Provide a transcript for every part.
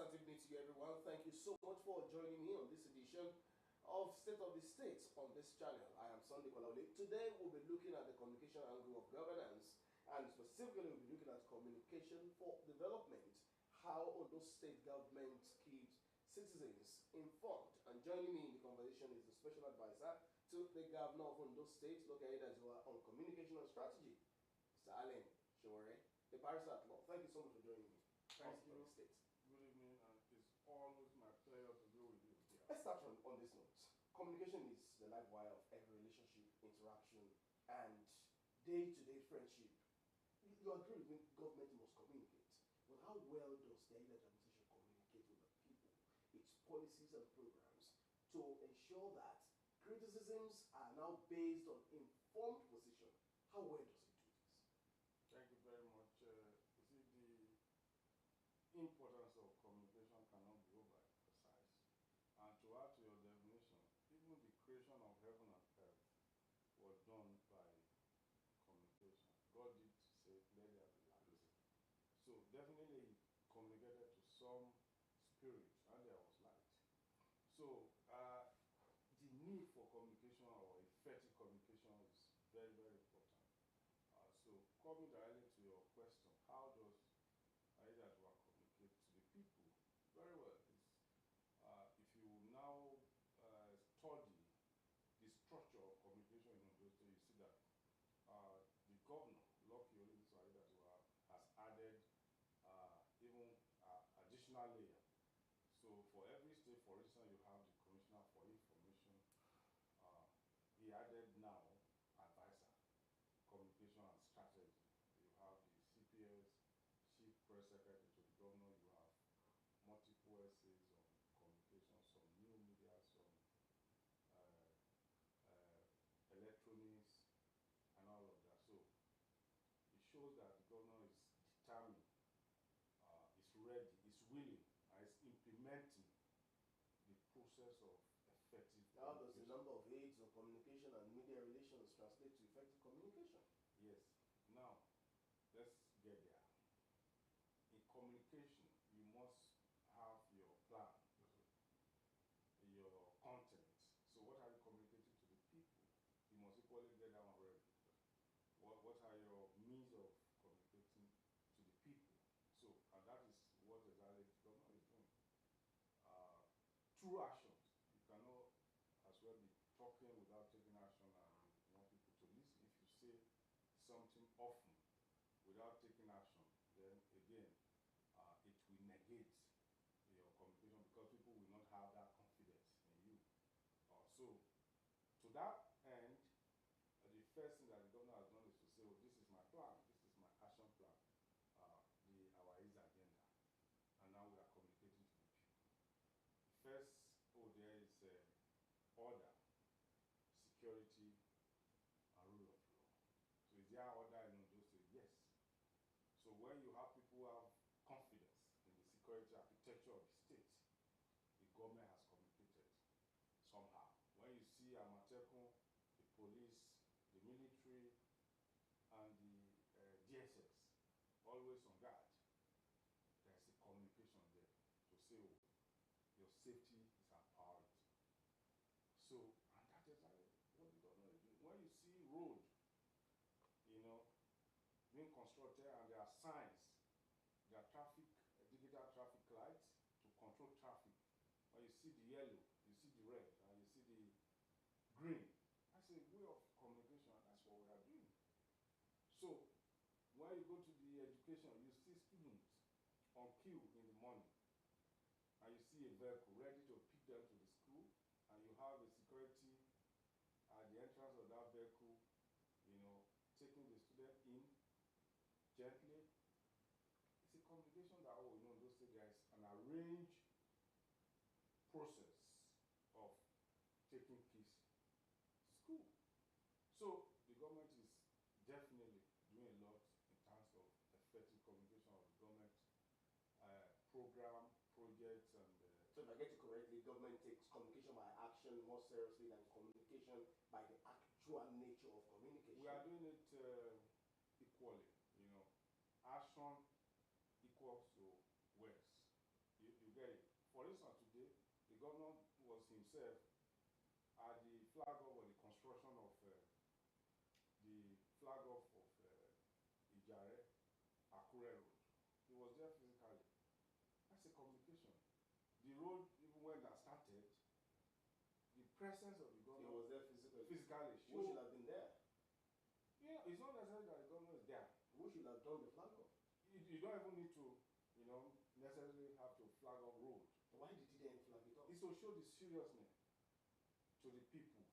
Pleasant evening to you, everyone. Thank you so much for joining me on this edition of State of the States on this channel. I am Sunday Kolawole. Today we'll be looking at the communication angle of governance, and specifically we'll be looking at communication for development, how Ondo State government keeps citizens informed. And joining me in the conversation is the special advisor to the governor of Ondo State, located as well on communication and strategy, Mr. Allen Shore, the barrister at law. Thank you so much for joining me. Thank you. State. Good evening, and it's always my pleasure to be with you. Yeah. Let's start on this note. Communication is the life wire of every relationship, interaction, and day-to-day friendship. You agree with me, government must communicate. But how well does the administration communicate with the people, its policies and programs, to ensure that criticisms are now based on informed position? How well does it do this? Thank you very much. You see, the importance of communication cannot be overemphasized. And to add to your definition, even the creation of heaven and earth was done by communication. God did say, let there be light. So definitely he communicated to some spirit, and there was light. So the need for communication or effective communication is very, very important. So coming directly to your question, how does that will communicate to the people? Very well. If you now study the structure of communication in Ondo State, you see that the governor, Lucky has added even additional layer. So for every state, for instance, you have the Commissioner for Information. He added now advisor, communication and strategy. You have the CPS, Chief Press Secretary to the governor. You have multiple essays on communication, some new media, some electronics, and all of that. So it shows that the governor is determined, is ready, is willing, and is implementing the process of effective communication. How does the number of aides on communication and media relations translate to effective communication? Yes. Now, let's get there. In communication, you must have your plan, your content. So what are you communicating to the people? You must equally get that one ready. What are your means of communicating to the people? So, and that is what exactly the government is doing. Through actions. You cannot as well be talking without taking action, and you want people to listen. If you say something often without taking action, then again, it will negate your communication because people will not have that confidence in you. So, to that end, the first thing that the governor has done is to say, well, this is my plan, this is my action plan, our AIDS agenda, and now we are communicating to the people. First, there is order, security, and rule of law. So is there order in Ondo State? Yes. So when you have people who have confidence in the security architecture of the state, the government has communicated somehow. When you see Amatekun, the police, the military, and the DSS always on guard, there's a communication there to say, oh, your safety is our priority. So, and that is what the government is doing. When you see road, being constructed and there are signs, there are digital traffic lights to control traffic. When you see the yellow, you see the red, and you see the green, that's a way of communication, and that's what we are doing. So, when you go to the education, you see students on queue in the morning, and you see a vehicle ready to pick them to the school, and you have a security at the entrance of that vehicle, taking the student in gently. It's a communication that, those days there is an arranged process of taking kids to school. So the government is definitely doing a lot in terms of effective communication of the government program, projects, and so if I get it correctly, government takes communication by action more seriously than communication by the actual nature of communication. We are doing it equally, action equals to words. You himself at the flag off or the construction of the flag off of Ijare Akure Road. He was there physically. That's a communication. The road, even when that started, the presence of the He governor was there physically. physically Who should showed. have been there? Yeah, it's not necessarily that the governor is there. Who should have done the flag off? You don't even need to, necessarily have to flag up road. Why did he then flag it off? It's to show the seriousness to the people.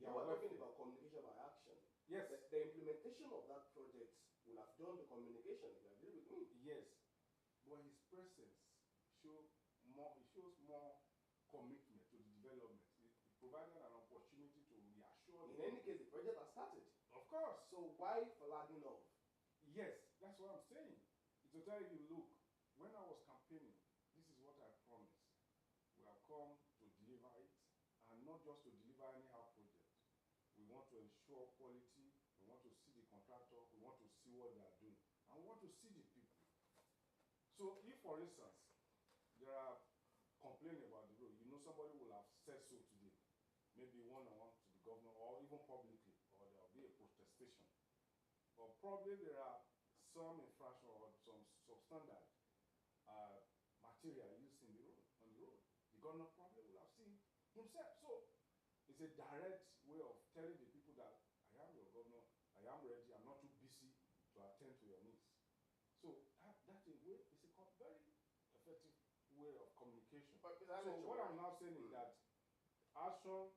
You are talking about communication by action. Yes. The implementation of that project will have done the communication, if you agree with me. Yes. But his presence shows more commitment to the development. It provided an opportunity to reassure In any case, the project has started. Of course. So why flagging off? Yes, that's what I'm saying. It's to tell you, look, when I was campaigning, this is what I promised. We have come to deliver it, and not just to deliver anyhow project. We want to ensure quality, we want to see the contractor, we want to see what they are doing, and we want to see the people. So if, for instance, there are complaining about the road, somebody will have said so today, maybe one-on-one to the governor, or even publicly, or there will be a protestation. But probably there are some infraction or some substandard material used in the road, on the road. The governor probably will have seen himself. So it's a direct way of telling the people that I am your governor, I am ready, I'm not too busy to attend to your needs. So that's a way, it's a very effective way of communication. But so what I'm now saying is that action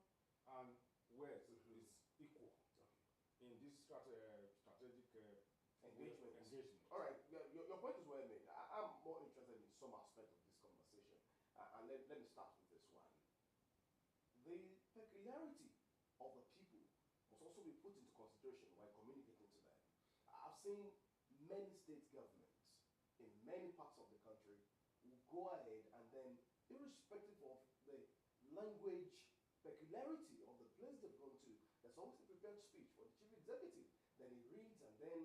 and words is equal in this strategic engagement. All right, your point is well made. I'm more interested in some aspect of this conversation. And let me start with this one. The peculiarity of the people must also be put into consideration while communicating to them. I've seen many state governments in many parts of the country who go ahead and then, irrespective of the language peculiarity of the place they've gone to, there's always a prepared speech for the chief executive. Then he reads, and then,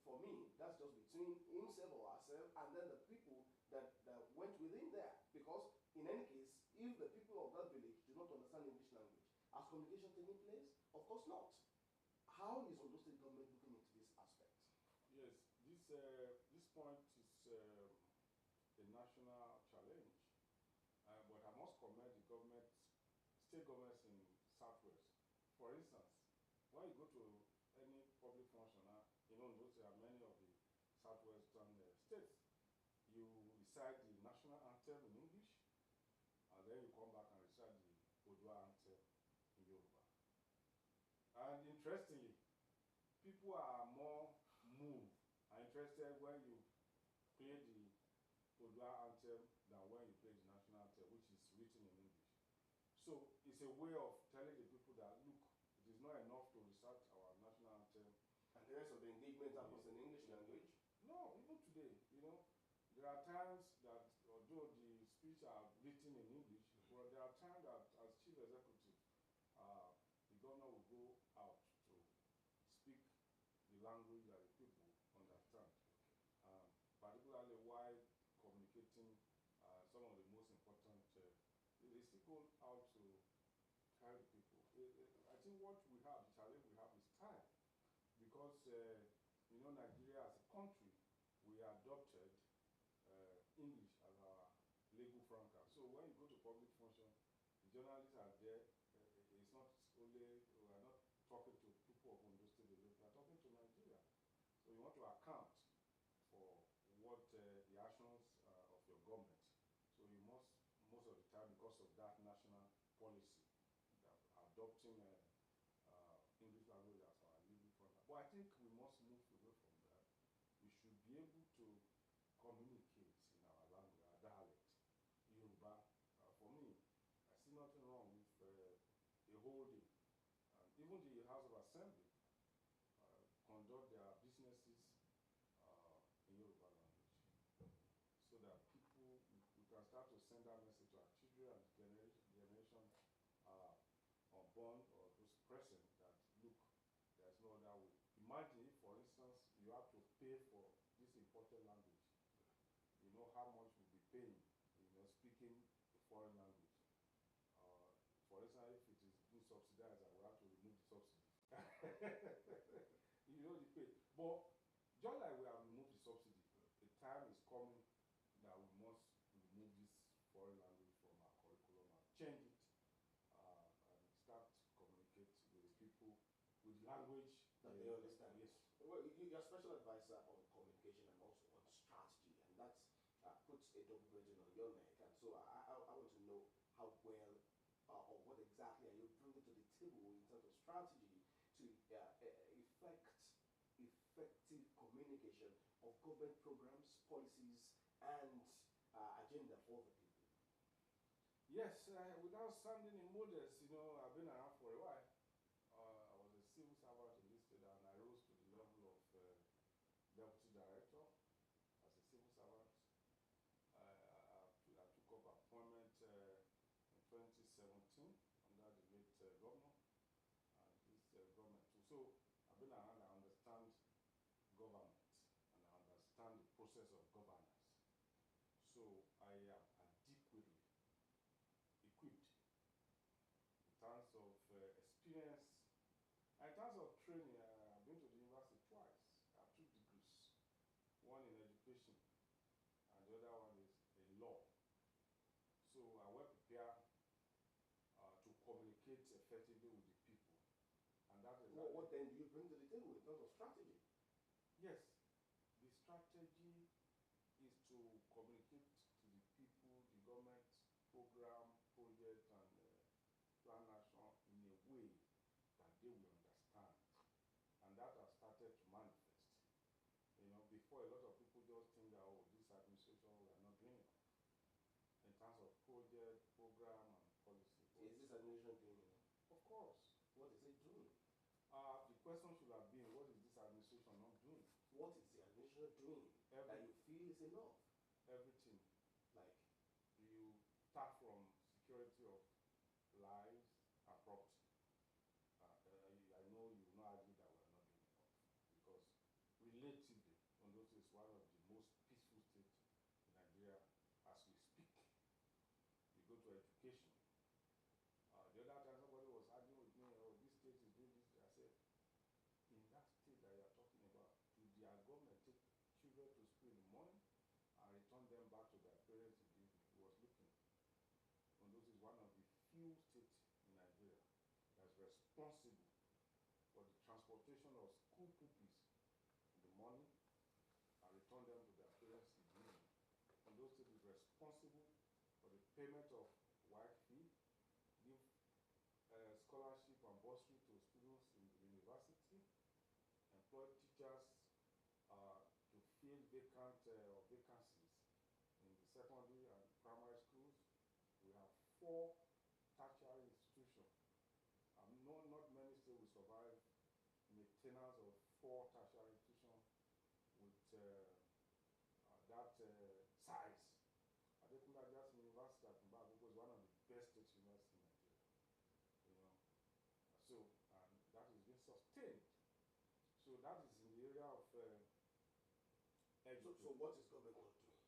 for me, that's just between himself or herself and then the people that went within there. Because in any case, if the people of that village do not understand English language, has communication taking place? Of course not. How is Ondo State government looking into this aspect? Yes, this point is a national challenge. But I must commend the state governments in Southwest. For instance, when you go to any public function, those are many of the Southwestern states, you recite the national anthem in English, and then you come back and recite the Odua anthem in Yoruba. And interestingly, people are more moved and interested when you play the Odua anthem than when you play the national anthem, which is written in English. So it's a way of telling the people that, look, it is not enough to recite our national anthem. And the rest of the engagement happens in English language? No, even today, there are times that, although the speech are written in English, but there are times that as chief executive, the governor will go out to speak the language that the people understand, particularly while communicating some of the most important, they still go out to tell the people. I think what we have, the challenge we have is time. Because, Nigeria as a country, we adopted English as our legal franca. So when you go to public function, the journalists are there. It's not only, we are not talking to people of Ondo State, we are talking to Nigeria. So you want to account for what the actions of your government. So you must, most of the time, because of that national policy, that adopting English language as our legal franca. But I think we must move away from that. We should be able to communicate in our language, our dialect. Yoruba, for me, I see nothing wrong with a whole day. Even the House of Assembly conduct their businesses in Yoruba language, so that people, we can start to send that message to our children and generation unborn or those present that, look, there's no other way. Imagine if, for instance, you have to pay for this important language. You know how much you'll be paying, speaking a foreign language. subsidize and we have to remove the subsidy. You know the pain. But just like we have removed the subsidy, the time is coming that we must remove this foreign language from our curriculum and change it and start communicate with the people with the language that they understand. Yes. Well, you're a special advisor on communication and also on strategy, and that's puts a double burden on your neck. And so I want to know how well or what exactly are you bringing to the table in terms of strategy to effective communication of government programs, policies, and agenda for the people. Yes, without sounding immodest, you know, I've been around for a while. I was a civil servant in this state and I rose to the level of deputy director as a civil servant. I took up appointment in 2017 under the late governor and this government too. So I've been around, I understand government and I understand the process of governance. So I am adequately equipped in terms of experience. In terms of training, I've been to the university twice. I have 2 degrees, one in education and the other one is in law. So I well prepared to communicate effectively with the people. And that is what then do you bring to the table in terms of strategy? Yes, the strategy is to communicate to the people, the government program, project, and plan action in a way that they will understand. And that has started to manifest. You know, before a lot of people just think that, oh, this administration, we are not doing enough in terms of project, program, and policy. Is this administration doing enough? Of course. What is it doing? The question should have been, what is this administration not doing? What is the administration doing that you feel is enough? Everything. Like? You start from security of lives and property. I know you will not argue that we are not doing enough because relatively, Ondo is one of the most peaceful states in Nigeria as we speak. You go to education. The other time somebody was arguing with me, oh, this state is doing this. I said, in that state that you are talking about, do their government take children to school in the morning and return them back to their parents in the evening? He was looking. Ondo is one of the few states in Nigeria that is responsible for the transportation of school pupils in the morning and return them to their parents in the evening. Ondo State is responsible for the payment of WAEC fee, give scholarship and bursary to students in the university, employ teachers to fill vacant or vacancies in the secondary and primary schools. We have 4 tertiary institutions. Not many states will survive maintenance of 4 tertiary institutions with that size. Adekunle Ajasin University at Mbago is one of the best state universities in Nigeria. You know, so and that is being sustained. So that is in the area of So what is government not doing?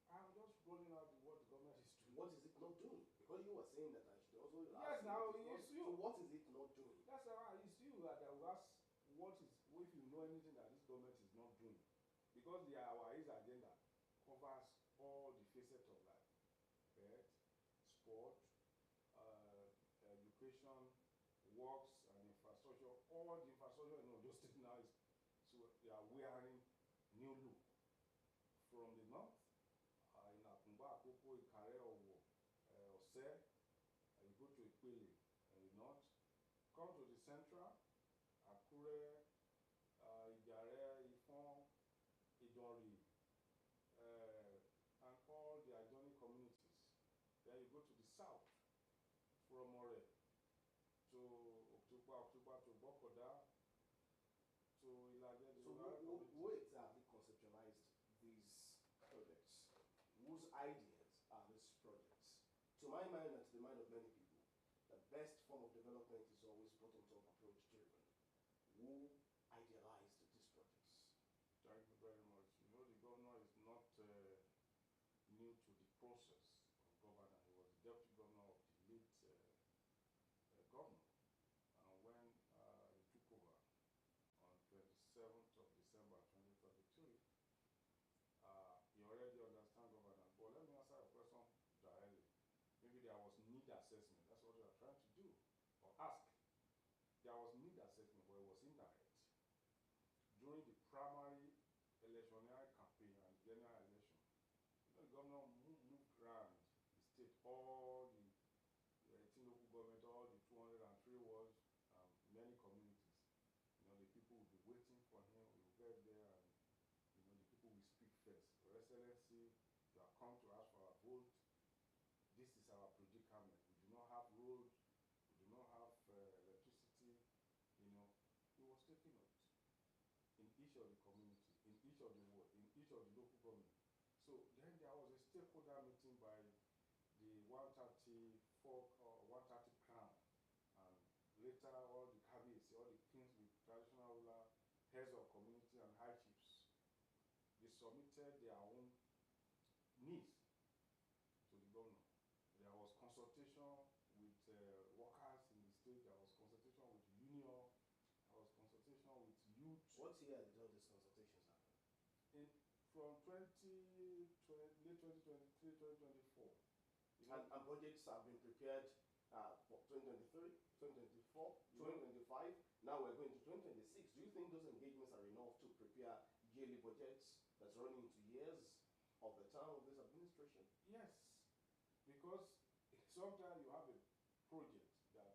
I'm just rolling out what the government is doing. What is it not doing? Because you were saying that I should also Yes, now it's you. So what is it not doing? That's why it's you that will ask what is, if you know anything that this government is not doing. Because our agenda covers all the facets of life. Health, sport, education, works and infrastructure. All the infrastructure in those states now is, so they are wearing new look. From the north, in Akumba, Akoko, Ikare, Owo, Osrc, you go to Ipele in the north, come to the central, Akure, Ijare, Ifon, Idori, and all the adjoining communities. Then you go to the south, from Ore to Oktupa to Bokoda, to Ilaje. So who exactly conceptualized these projects? Whose ideas are these projects? To my mind and to the mind of many people, the best form of development is always bottom-top approach driven. Who idealized these projects? Thank you very much. You know, the governor is not new to the process of governance. He was the deputy governor of the late governor. during the primary electionary campaign and general election, the governor moved around the state, all the 18 local government, all the 203 wards, many communities. The people will be waiting for him. He will get there, and the people will speak first. Your Excellency, you have come to ask for our vote. This is our predicament. We do not have roads. We do not have electricity. He was taking note in each of the community, in each of the ward, in each of the local government. So then there was a stakeholder meeting by the 134 or 130 crown, and later all the cabinets, all the kings with traditional ruler, heads of community and high chiefs, they submitted their own needs to the governor. There was consultation with workers in the state. There was consultation with the union. There was consultation with youth. What year did all these consultations happen? From late 2023, 2024. And budgets have been prepared for 2023, 2024, 2025. Now we're going to 2026. Do you think those engagements are enough to prepare yearly budgets that's running into years of the term of this administration? Yes, because sometimes you have a project that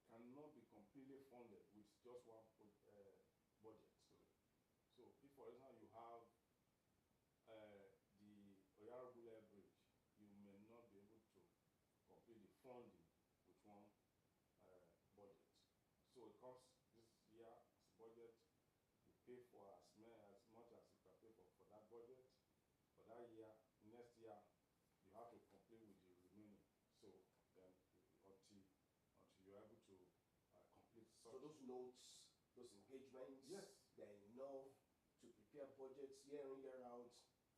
cannot be completely funded with just one budget. So if, for example, you have the Oyarabule Bridge, you may not be able to complete the funding with one budget. So it comes this year as a budget, you pay for as much as you can pay for that budget. For that year, next year, you have to complete with the remaining. So then until you're able to complete such. So those notes, those engagements, yes, they're enough to prepare budgets year in, year out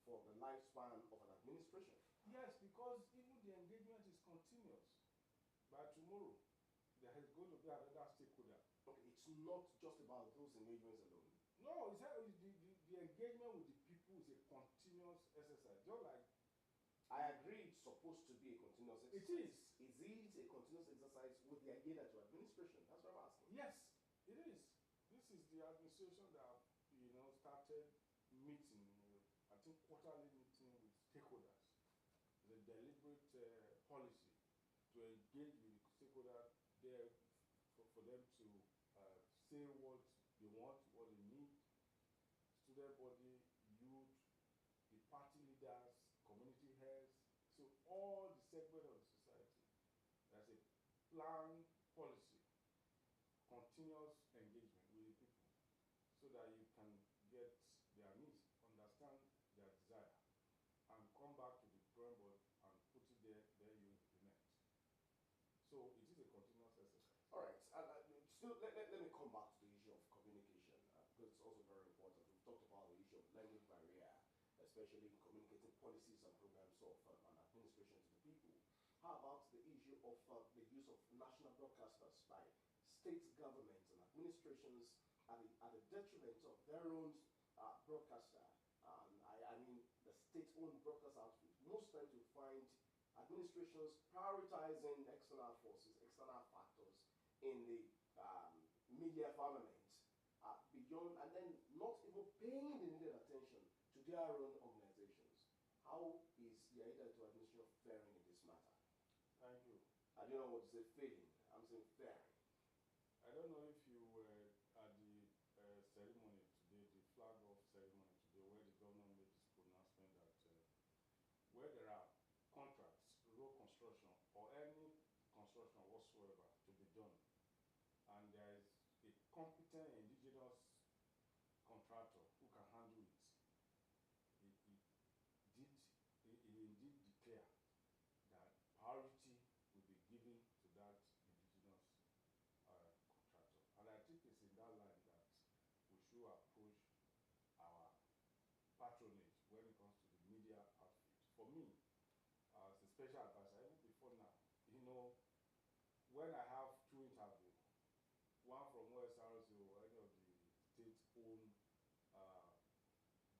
for the lifespan of an administration. Yes, because even the engagement is continuous. By tomorrow, there is going to be another stakeholder. Okay, it's not just about those engagements alone. No, it's the engagement with the people is a continuous exercise. Just like I agree it's supposed to be a continuous exercise. it is. Is it a continuous exercise with the idea that your administration? That's what I'm asking. Yes, it is. This is the administration that started meeting, I think quarterly meeting with stakeholders. The deliberate policy to engage with the stakeholder there for them to say what they want, what they need. Student body, youth, the party leaders, community heads, so all the segments of the society. There's a planned policy, continuous engagement with the people, so that you can get their needs, understand their desire, and come back to the drawing board and put it there, then you implement. So it is a continuous exercise. All right, and still, let me come back to the issue of communication, because it's also very important. We've talked about the issue of language barrier, especially in communicating policies and programs of an administration to the people. How about the issue of the use of national broadcasters by state governments and administrations at the detriment of their own broadcaster? I mean, the state-owned broadcast outfit. Most times you find administrations prioritizing external forces, external factors in the media firmament beyond, and then not even paying the needed attention to their own organizations. How is the Aida to administration faring in this matter? Thank you. I don't know what to say failing. I'm saying faring. I don't know if you were at the ceremony today, the flag off ceremony today, where the governor made this pronouncement that where there are contracts, road construction, or any construction whatsoever to be done, and there is a competent indigenous contractor who can handle it, he indeed declare that priority will be given to that indigenous contractor. And I think it's in that line that we should approach our patronage when it comes to the media outfit. For me, as a special advisor, even before now, when I have two interviews, one from Osrc or any of the state-owned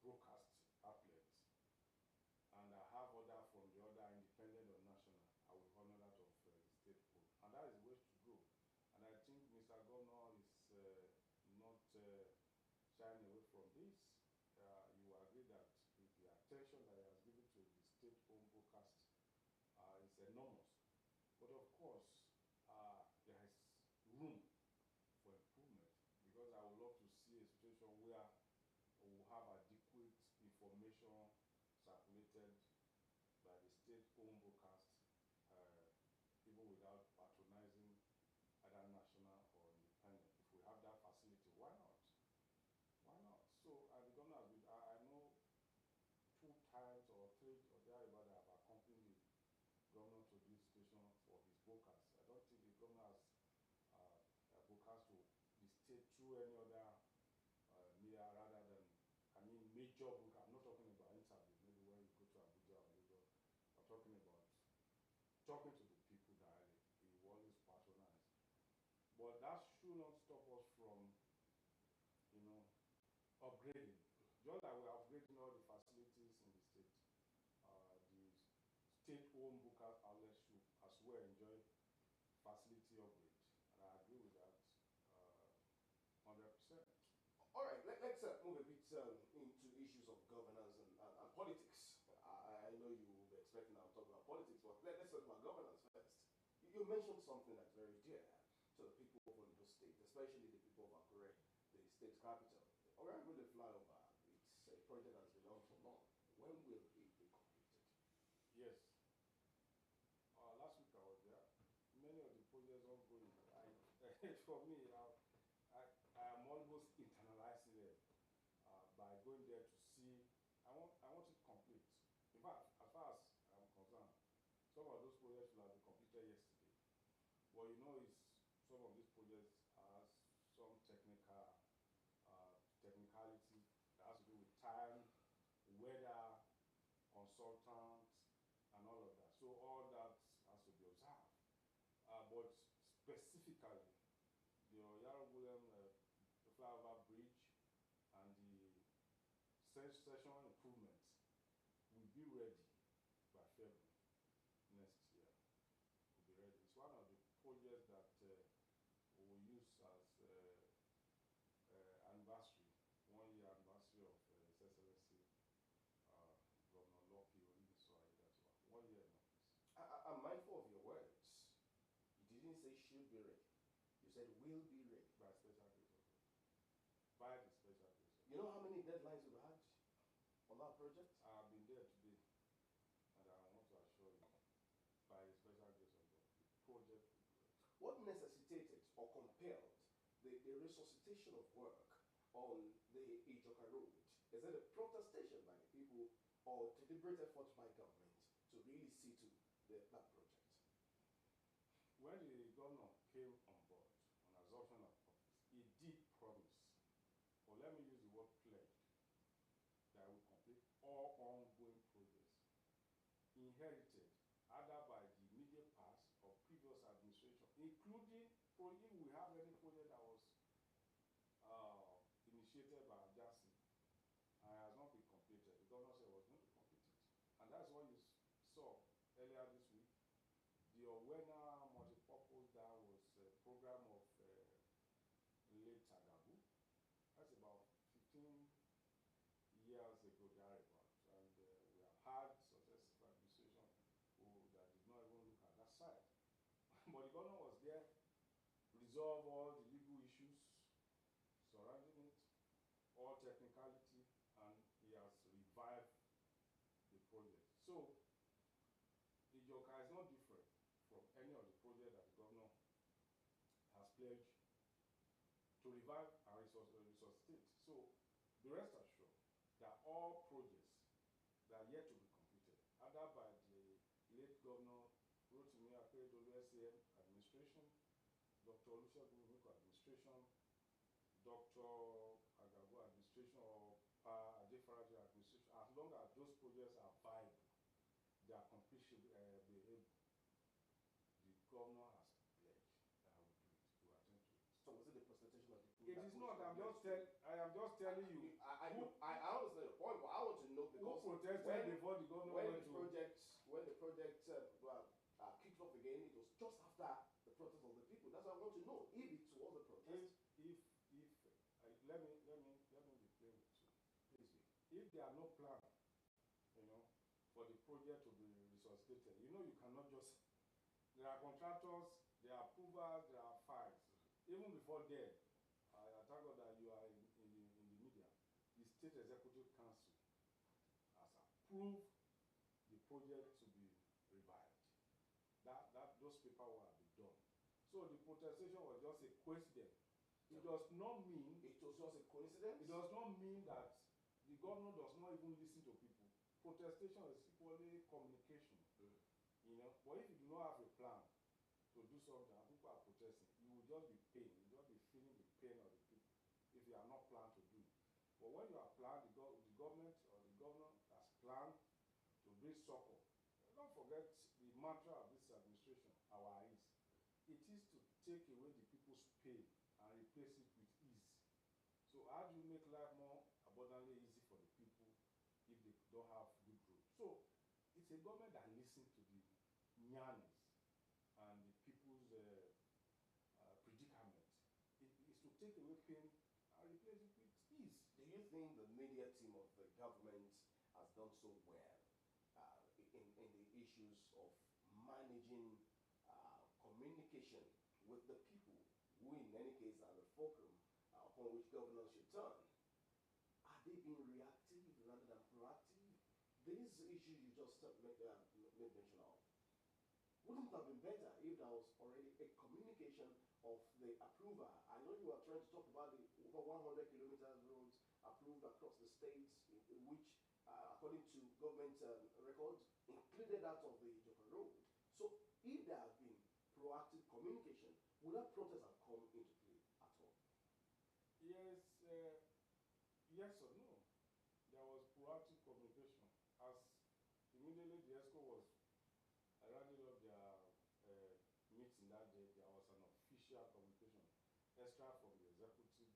broadcast outlets, and I have other from the other independent or national, I will honor that of the state-owned. And that is the way to go. And I think Mr. Governor is not shying away attention that he has given to the state-owned broadcast is enormous. But of course, there is room for improvement because I would love to see a situation where we will have adequate information circulated by the state-owned broadcast, even without patronizing either national or independent. If we have that facility, why not? Why not? So, and the governor has been, I know 2 times or 3 or thereabout I have accompanied the governor to this station for his broadcast. I don't think the governor has broadcast to the state through any other media rather than, I mean, major broadcast. I'm not talking about interview, maybe when you go to Abuja or Lagos. I'm talking about talking to the people directly. He always patronized. But that should not stop us from, upgrading. Just like we're upgrading all the facilities in the state, the state-owned broadcast outlets should as well enjoy facility upgrade. And I agree with that 100%. All right, let's move a bit into issues of governance and politics. I know you will be expecting I'll talk about politics, but let's talk about governance first. You mentioned something that's very dear to the people of Ondo State, especially the people of Akure, the state capital. Orango the flyover, it's a project that's been on for long. When will it be completed? Yes. Last week I was there. Many of the projects ongoing. For me, I am almost internalizing it by going there to see. I want it complete. In fact, as far as I'm concerned, some of those projects will have been completed yesterday. But some of these projects has some technicality that has to do with time, weather, consultants, and all of that. So all that has to be observed. But specifically, the Oyarobulem flyover bridge and the session improvements will be ready by February next year. Will be ready. It's one of the projects that we will use as anniversary, 1-year anniversary of His Excellency Governor Lucky Orimiso Aiyedatiwa. 1 year in office. I'm mindful of your words. You didn't say should be ready. You said will be ready. By special grace of God. By the special grace of God. You know how many deadlines we've had on that project? I have been there today, and I want to assure you, by the special grace of God, the project will be ready. What necessitated or compelled the resuscitation of work on the Ijoka Road? Is it a protestation by the people or deliberate effort by government to really see to that project? When the governor came on board on assumption of office, he did promise, or let me use the word pledge, that will complete all ongoing projects inherited either by the immediate past or previous administration, including if we have any project that was initiated by Ajasi and has not been completed. The governor said he was going to complete it. And that's what you saw earlier this week. The Owena multipurpose dam was a program of late Tagabu. That's about 15 years ago thereabout. And we have had successive administration that did not even look at that side. But the governor was there, resolve all the legal issues surrounding it, all technicality, and he has revived the project. So, the Ijoka is not different from any of the projects that the governor has pledged to revive and resuscitate. So, be rest assured that all projects that are yet to be completed, either by the late governor Rotimi Akeredolu SAN administration, Dr. Olusegun Mimiko administration, Dr. Agago administration, or Adefaraji administration, as long as those projects are viable, they are completion be able, the governor has pledged that I will do it, to attend to it. So was it the presentation of the It is not. I am just telling you. I understand your point, but I want to know because who protested before the governor when went the to project kicked off again, it was just after the protest of the people. That's what I want to know. If it was a protest, let me be plain with you. please be. If there are no plans project to be resuscitated, you know you cannot just, there are contractors, there are approvers, there are files. Even before then, I thank God that you are in the media. The State Executive Council has approved the project to be revived. Those paperwork have been done. So the protestation was just a coincidence. It does not mean. It was just a coincidence. It does not mean that the governor does not even listen to people. Protestation is equally communication. You know, but if you do not have a plan to do something and people are protesting, you will just be pain. You will just be feeling the pain of the people if you are not planned to do it. But when you are planned, the government or the governor has planned to bring succor. Don't forget the mantra of this administration, our eyes. It is to take away the people's pain and replace it with ease. So how do you make life more abundantly easy for the people if they don't have good roads? So it's a government that listens to the yearnings and the people's predicament. It is to take away pain and replace it with ease. Do you think the media team of the government has done so well in the issues of managing communication with the people, who in any case are the fulcrum upon which governors should turn? Are they being reactive rather than proactive? These issues you just made mention of, wouldn't it have been better if there was already a communication of the approver? I know you are trying to talk about the over 100 kilometers roads approved across the states, which, according to government records, included that of the Joka Road. So if there had been proactive communication, would that protest have come into play at all? Yes, yes or no. There was proactive communication. As immediately the ESCO was rounding up their meeting that day, there was an official communication, extra from the executive,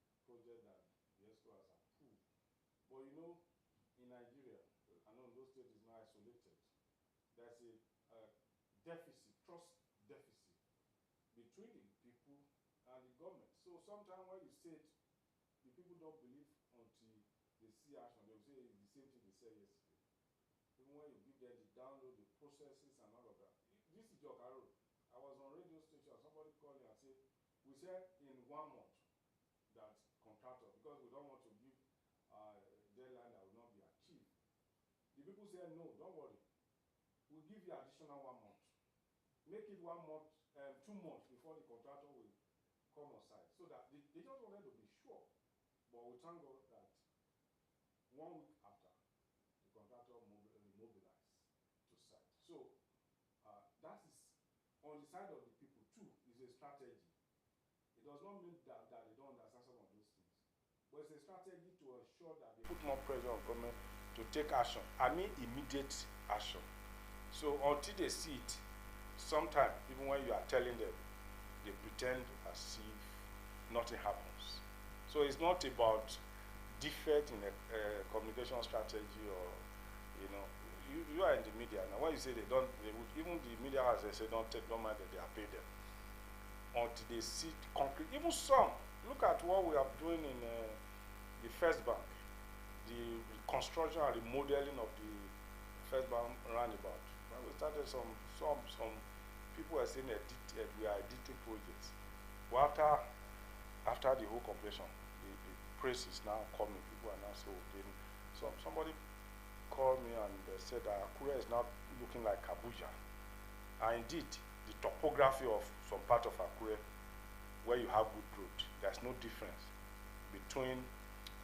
the project that the ESCO has approved. But you know, in Nigeria, I know those states is not isolated. There's a deficit, trust deficit between the people and the government. So sometimes when you say it, the people don't believe until they see action. They will say it's the same thing they said yesterday. Even when you give them the download, the processes and all of that. This is Joka Road. I was on radio station, somebody called me and said, we said in 1 month that contractor, because we don't want to give a deadline that will not be achieved. The people said, no, don't worry. We'll give you additional 1 month. Make it 1 month, 2 months before the contractor will come on site. So that they just wanted to be sure. But we thank God that 1 week after, the contractor mobilized to site. So that is, on the side of the people too, is a strategy. It does not mean that they don't understand some of those things. But it's a strategy to ensure that they put more pressure on government to take action. I mean immediate action. So until they see it, sometimes, even when you are telling them, they pretend as if nothing happens. So it's not about defect in a communication strategy or, you know, you are in the media. Now when you say they don't, they would, even the media as they say, don't mind that they are paid them. Until they see concrete, even some, look at what we are doing in the First Bank, the construction and remodeling of the First Bank roundabout. When we started, some people were saying we are editing projects. But after the whole completion, the praise is now coming. People are now saying, so somebody called me and said that Akure is now looking like Abuja. And indeed, the topography of some part of Akure, where you have good road, there's no difference between,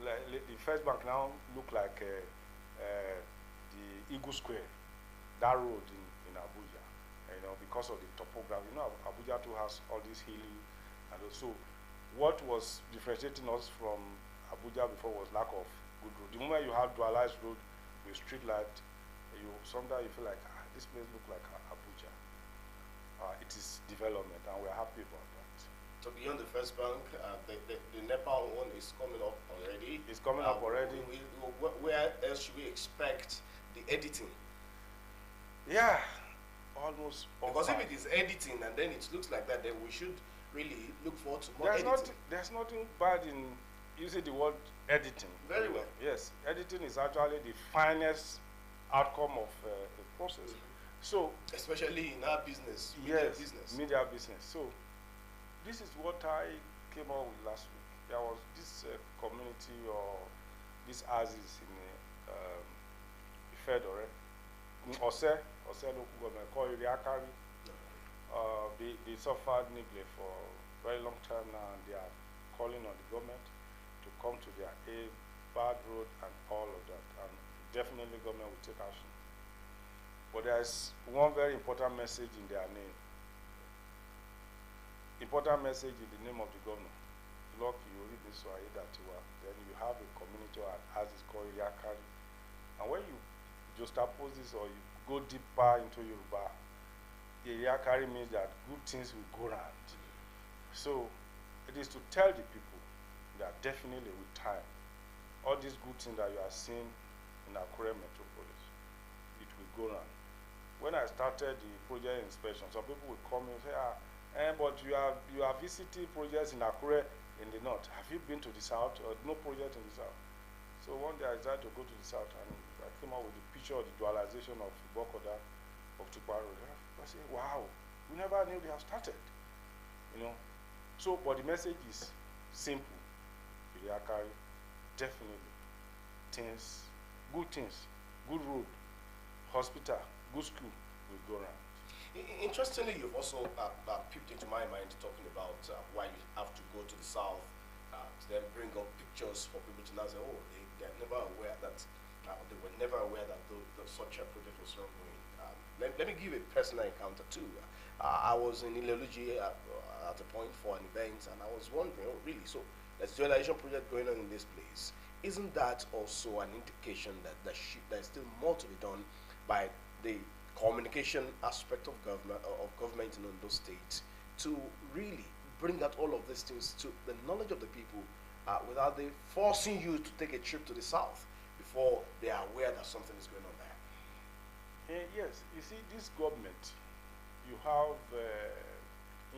the First Bank now look like the Eagle Square, that road in Abuja, you know, because of the topography. You know, Abuja too has all these hilly, and also what was differentiating us from Abuja before was lack of good road. The moment you have dualized road with street light, sometimes you feel like this place look like Abuja. It is development, and we're happy about that. So beyond the First Bank, the Nepal one is coming up already. It's coming up already. Where else should we expect the editing? Yeah, almost. Because if it is editing and then it looks like that, then we should really look forward to more editing. There's nothing bad in using the word editing. Very well. Yes, editing is actually the finest outcome of a process. So, especially in our business, yes, business. media business. So, this is what I came up with last week. There was this community or this Aziz in Ifedore, Ose local government called Iriakari. They suffered neglect for a very long time now, and they are calling on the government to come to their aid, bad road and all of that, and definitely government will take action. But there's one very important message in their name. Important message in the name of the governor. Look, you read this one, then you have a community as it's called Yakari. And when you juxtapose this or you go deeper into Yoruba, Yakari means that good things will go round. So it is to tell the people that definitely with time, all these good things that you are seeing in Akure metropolis, it will go round. When I started the project inspection, some people would come and say, but you are visiting projects in Akure in the north. Have you been to the south? Or no project in the south? So one day I decided to go to the south, and I came out with the picture of the dualization of Bokoda, of Tukwa Road. I said, wow, we never knew they have started. You know. So, but the message is simple. Iriakari, definitely things, good road, hospital, good school will go around. Interestingly, you've also peeped into my mind talking about why you have to go to the south to then bring up pictures for people to now say, oh, they're never aware that, they were never aware that such a project was ongoing. Let me give a personal encounter too. I was in Ileluji at a point for an event, and I was wondering, oh, really? So there's a dualization project going on in this place. Isn't that also an indication that there's still more to be done by the communication aspect of government in those states to really bring out all of these things to the knowledge of the people without they forcing you to take a trip to the south before they are aware that something is going on there? Yes, you see, this government, you have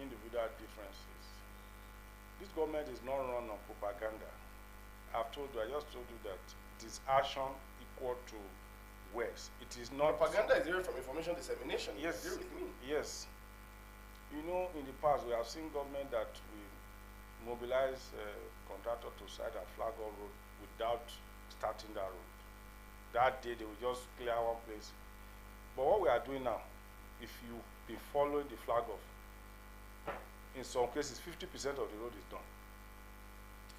individual differences. This government is not run on propaganda. I just told you that it is action equal to words. It is not propaganda is different from information dissemination. Yes, you agree with me? Yes. You know, in the past we have seen government that we mobilize contractor to site a flag on road without starting that road. That day they will just clear one place. But what we are doing now, if you be following the flag off, in some cases 50% of the road is done.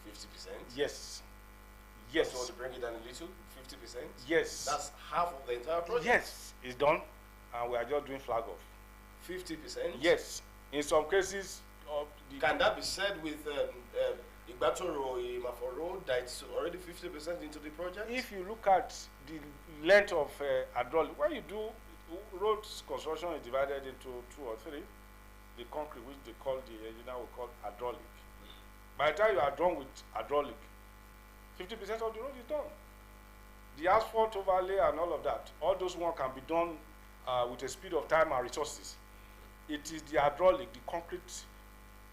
50%? Yes. Yes. So to bring it down a little, 50%? Yes. That's half of the entire project? Yes, it's done, and we are just doing flag off. 50%? Yes. In some cases, can that be said with Igbatoro Imafo Road that it's already 50% into the project? If you look at the length of hydraulic, when you do road construction is divided into 2 or 3. The concrete, which they call the engineer will call hydraulic. By the time you are done with hydraulic, 50% of the road is done. The asphalt overlay and all of that, all those ones can be done with a speed of time and resources. It is the hydraulic, the concrete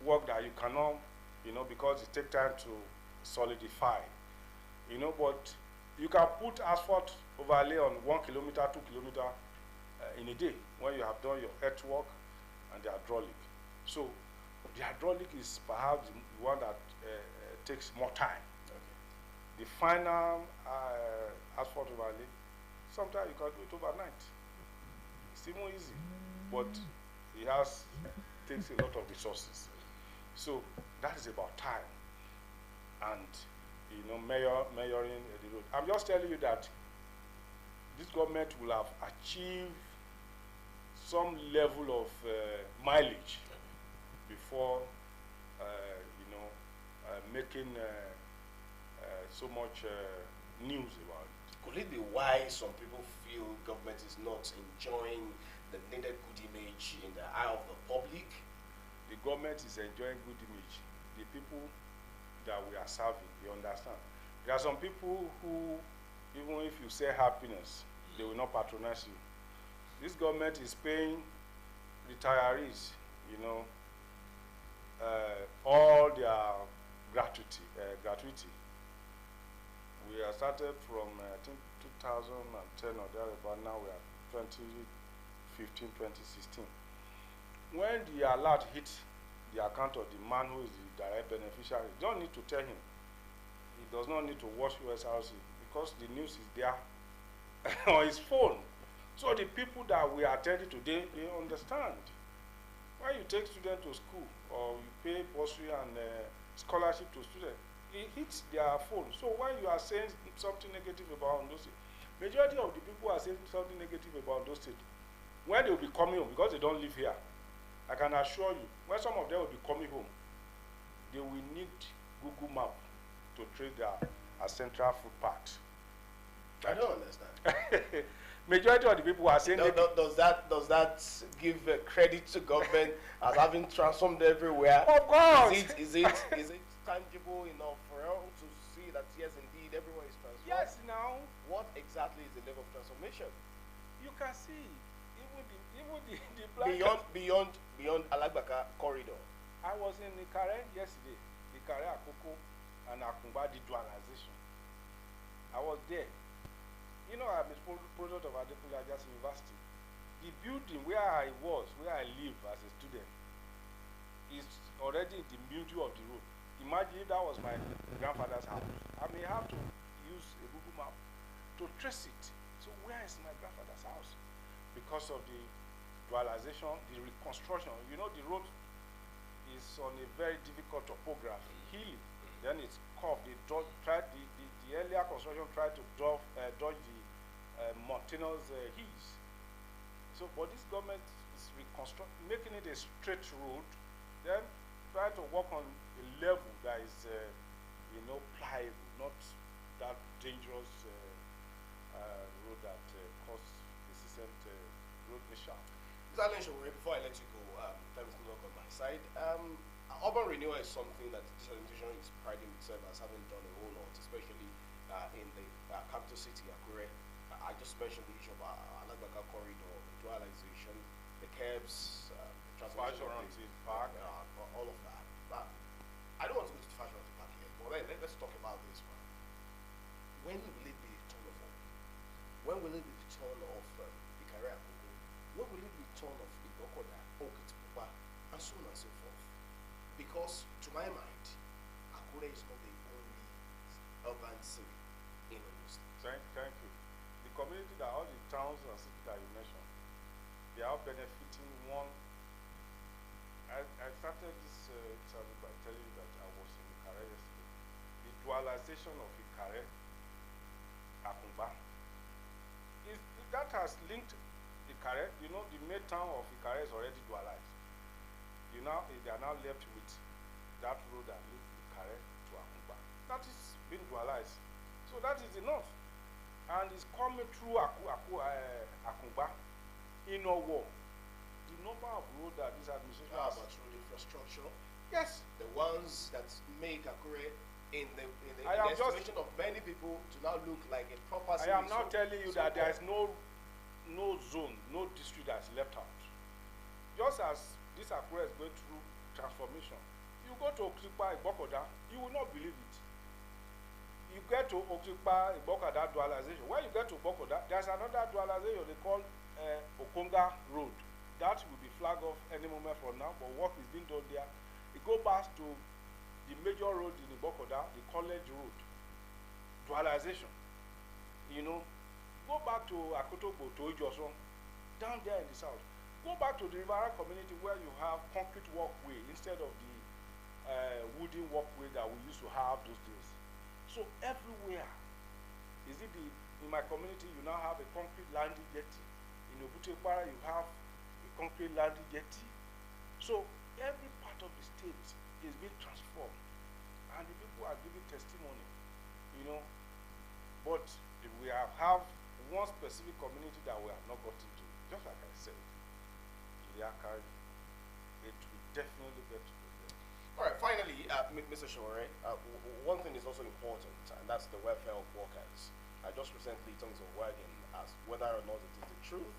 work that you cannot, because it takes time to solidify, but you can put asphalt overlay on 1 kilometer, 2 kilometer in a day when you have done your earthwork and the hydraulic. So the hydraulic is perhaps the one that takes more time. Okay. The final asphalt overlay, sometimes you can do it overnight. It's even easy, but it takes a lot of resources. So that is about time and measuring the road. I'm just telling you that this government will have achieved some level of mileage before making so much news about it. Could it be why some people feel government is not enjoying the needed good image in the eye of the public? The government is enjoying good image. The people that we are serving, you understand? There are some people who, even if you say happiness, they will not patronize you. This government is paying retirees, all their gratuity. We are started from I think 2010 or thereabout. Now we are 2015, 2016. When the alert hits the account of the man who is the direct beneficiary, you don't need to tell him. He does not need to watch Osrc because the news is there on his phone. So the people that we are attending today, they understand. When you take students to school or you pay bursary and scholarship to students, it hits their phone. So when you are saying something negative about those states, majority of the people are saying something negative about those states. When they will be coming home, because they don't live here, I can assure you, when some of them will be coming home, they will need Google Map to trace their central food path. I don't understand. Majority of the people are saying does that give credit to government as having transformed everywhere? Of course. Is it tangible enough for all to see that yes, indeed, everyone is transformed? Yes. Now, what exactly is the level of transformation? You can see even the beyond Alagbaka corridor. I was in Ikare yesterday. Ikare Akoko and Akumba dualization. I was there. You know, I'm a product of Adekunle Ajasi University. The building where I live as a student, is already in the middle of the road. Imagine if that was my grandfather's house. I may have to use a Google map to trace it. So where is my grandfather's house? Because of the dualization, the reconstruction. You know, the road is on a very difficult topography, hilly. Then it's curved. They the earlier construction tried to dodge the mountainous hills. So, but this government is making it a straight road, then try to work on a level that is, pliable, not that dangerous road that causes persistent road mishap. Before I let you go, time is not on my side. Urban renewal is something that this organization is priding itself as having done a whole lot, especially in the capital city, Akure. I just mentioned the issue of Alagbaka corridor, dualization, the curbs, the transformation of the park, all of that. But I don't want to go to the fashion of the park yet, but let's talk about this one. When will it be the turn of all? When will it be the turn of Ikare Akoko? When will it be the turn of Igokoda, Okitipupa, and so on and so forth? Because, to my mind, Akure is not the only urban city in Oyo State. Thank you. The community that all the towns and cities that you mentioned, they are benefiting. One, I started this interview by telling you that I was in Ikare yesterday. The dualization of Ikare, Akumba, that has linked Ikare. You know, the main town of Ikare is already dualized. They are now left with that road that links Ikare to Akumba. That is being dualized. So that is enough. And it's coming through Akumba in a war. The number of roads that this administration has. About road infrastructure. Yes. The ones that make Akure in the estimation of many people to now look like a proper city. I am now telling you that there is no zone, no district that is left out. Just as this Akure is going through transformation, you go to Okripa, Ibokoda, you will not believe it. You get to Okripa, Ibokoda dualization. When you get to Ibokoda, there's another dualization they call Okonga Road. That will be flagged off any moment from now, but work is being done there. It goes back to the major road in Ibokoda, the College Road. Dualization. You know, go back to Akotogbo, to Ijoson, down there in the south. Go back to the Rivera community where you have concrete walkway instead of the wooden walkway that we used to have those days. So everywhere, in my community, you now have a concrete landing jetty. In Obutekwara, you have a concrete landing jetty. So every part of the state is being transformed, and the people are giving testimony, you know. But we have one specific community that we have not gotten to, just like I said. It will definitely get to there. All right, finally, Mr. Shore, one thing is also important, and that's the welfare of workers. I just recently, Tongues of Wagon asked whether or not it is the truth.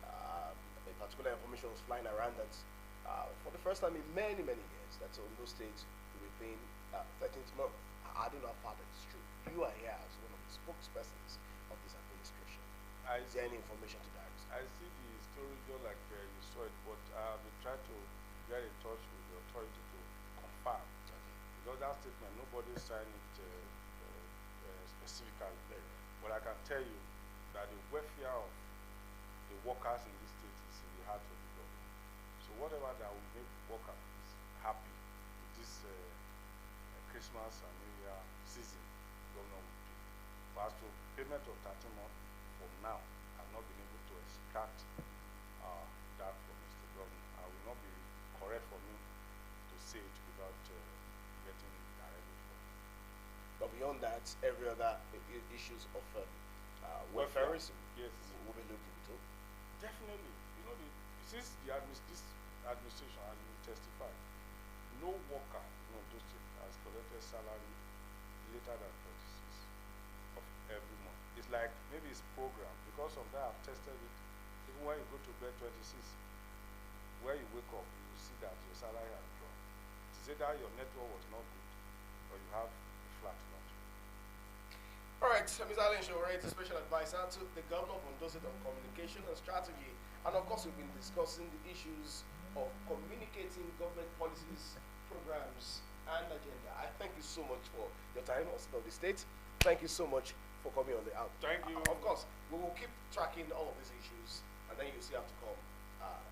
A particular information was flying around that for the first time in many, many years, that Ondo State will be paying 13th month. I don't know how far that is true. You are here as one of the spokespersons of this administration. I Is there see, any information to that? I see the story just like you saw it, but I have been trying to get in touch with the authority to confirm. Okay. Because that statement, nobody signed it specifically. Very well. But I can tell you that the welfare of the workers in this state is in the heart of the government. So whatever that will make workers happy with this Christmas and New Year season, the governor will do. But as to payment of 30 months, for now, I've not been able to extract that from Mr. Governor. I will not be correct for me to say it without getting directly from him. But beyond that, every other issues of welfareism Yes. will be looked into. Definitely. You know, since this administration has been testified, no worker in Ondo State has collected salary later than 26 of every month. It's like maybe it's programmed. Because of that, I've tested it. Even when you go to bed 26, where you wake up, you will see that your salary has dropped. To say that your network was not good, or you have a flat lot. All right, Mr. Allen Shore is a special advisor to the governor of Ondo State on communication and strategy. And of course, we've been discussing the issues of communicating government policies, programs, and agenda. I thank you so much for your time, also of the state. Thank you so much for coming on the out. Thank you. Of course, we will keep tracking all of these issues, and then you still have to come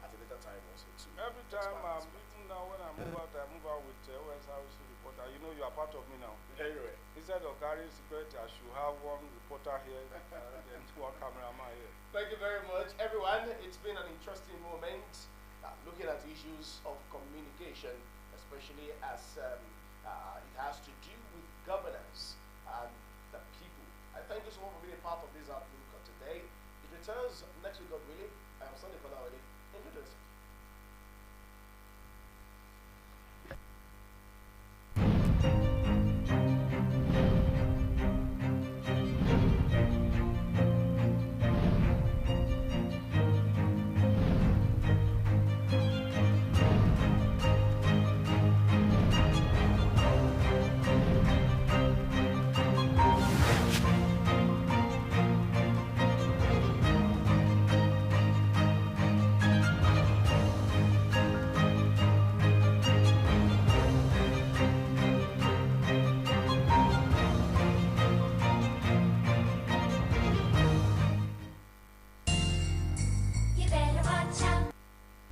at a later time also too. Every time even now when I move out with Osrc reporter. You know you are part of me now. Very well. Instead of carrying security, I should have one reporter here and one cameraman here. Thank you very much, everyone. It's been an interesting moment looking at issues of communication, especially as it has to do with governance and the people. I thank you so much for being a part of this outlook today. It returns next week, God willing. I am Sunday Kolawale. Enjoy this.